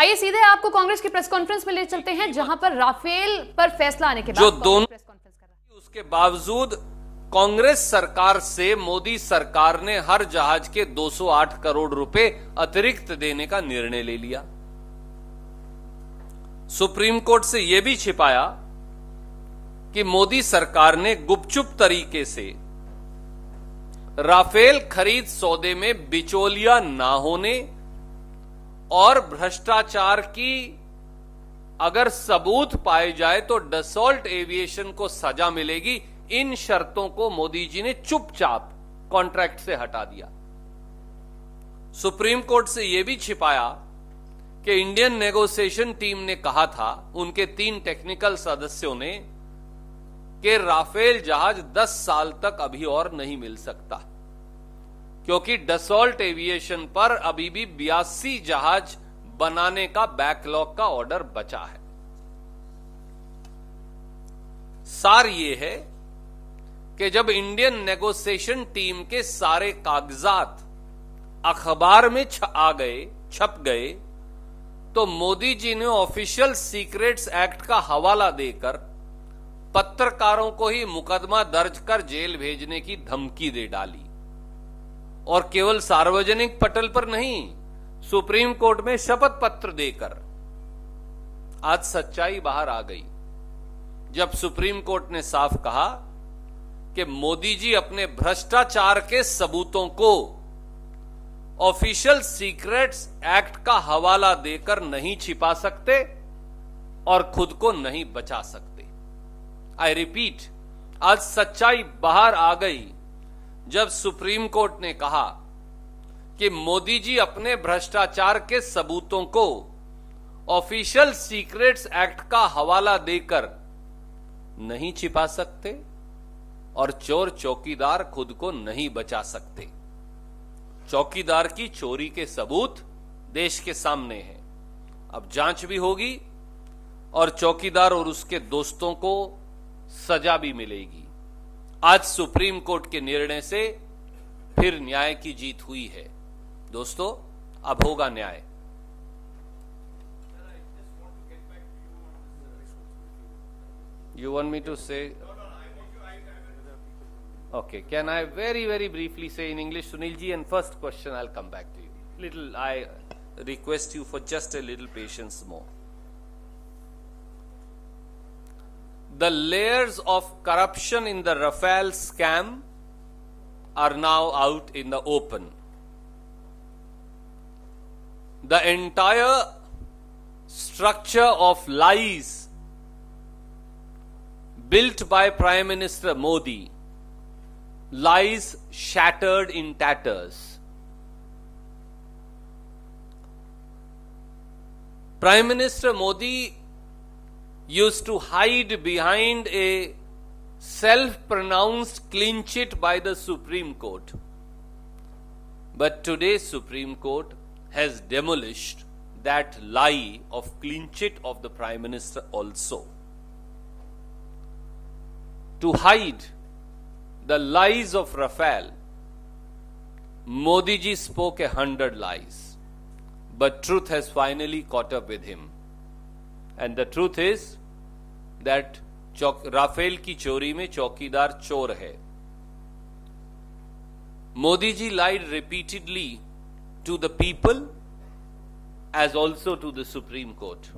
आइए सीधे आपको कांग्रेस की प्रेस कॉन्फ्रेंस में ले चलते हैं, जहां पर राफेल पर फैसला आने के बाद जो दोनों प्रेस कॉन्फ्रेंस कर रहा है। उसके बावजूद कांग्रेस सरकार से मोदी सरकार ने हर जहाज के 208 करोड़ रुपए अतिरिक्त देने का निर्णय ले लिया। सुप्रीम कोर्ट से यह भी छिपाया कि मोदी सरकार ने गुपचुप तरीके से राफेल खरीद सौदे में बिचौलिया ना होने और भ्रष्टाचार की अगर सबूत पाए जाए तो डसॉल्ट एविएशन को सजा मिलेगी, इन शर्तों को मोदी जी ने चुपचाप कॉन्ट्रैक्ट से हटा दिया। सुप्रीम कोर्ट से यह भी छिपाया कि इंडियन नेगोशिएशन टीम ने कहा था, उनके 3 टेक्निकल सदस्यों ने, कि राफेल जहाज 10 साल तक अभी और नहीं मिल सकता, क्योंकि डसॉल्ट एविएशन पर अभी भी 82 जहाज बनाने का बैकलॉग का ऑर्डर बचा है। सार यह है कि जब इंडियन नेगोशिएशन टीम के सारे कागजात अखबार में छप गए, तो मोदी जी ने ऑफिशियल सीक्रेट्स एक्ट का हवाला देकर पत्रकारों को ही मुकदमा दर्ज कर जेल भेजने की धमकी दे डाली। और केवल सार्वजनिक पटल पर नहीं, सुप्रीम कोर्ट में शपथ पत्र देकर। आज सच्चाई बाहर आ गई जब सुप्रीम कोर्ट ने साफ कहा कि मोदी जी अपने भ्रष्टाचार के सबूतों को ऑफिशियल सीक्रेट्स एक्ट का हवाला देकर नहीं छिपा सकते और खुद को नहीं बचा सकते। आई रिपीट, आज सच्चाई बाहर आ गई जब सुप्रीम कोर्ट ने कहा कि मोदी जी अपने भ्रष्टाचार के सबूतों को ऑफिशियल सीक्रेट्स एक्ट का हवाला देकर नहीं छिपा सकते और चोर चौकीदार खुद को नहीं बचा सकते। चौकीदार की चोरी के सबूत देश के सामने हैं। अब जांच भी होगी और चौकीदार और उसके दोस्तों को सजा भी मिलेगी। आज सुप्रीम कोर्ट के निर्णय से फिर न्याय की जीत हुई है। दोस्तों, अब होगा न्याय। You want me to say? Okay, can I very briefly say in English, Sunil ji, and first question I'll come back to you. I request you for just a little patience more. The layers of corruption in the Rafale scam are now out in the open. The entire structure of lies built by Prime Minister Modi lies shattered in tatters. Prime Minister Modi used to hide behind a self-pronounced clean chit by the Supreme Court. But today Supreme Court has demolished that lie of clean chit of the Prime Minister also. To hide the lies of Rafale, Modi ji spoke 100 lies, but truth has finally caught up with him. And the truth is that Rafale की चोरी में चौकीदार चोर है। Modi ji lied repeatedly to the people as also to the Supreme Court.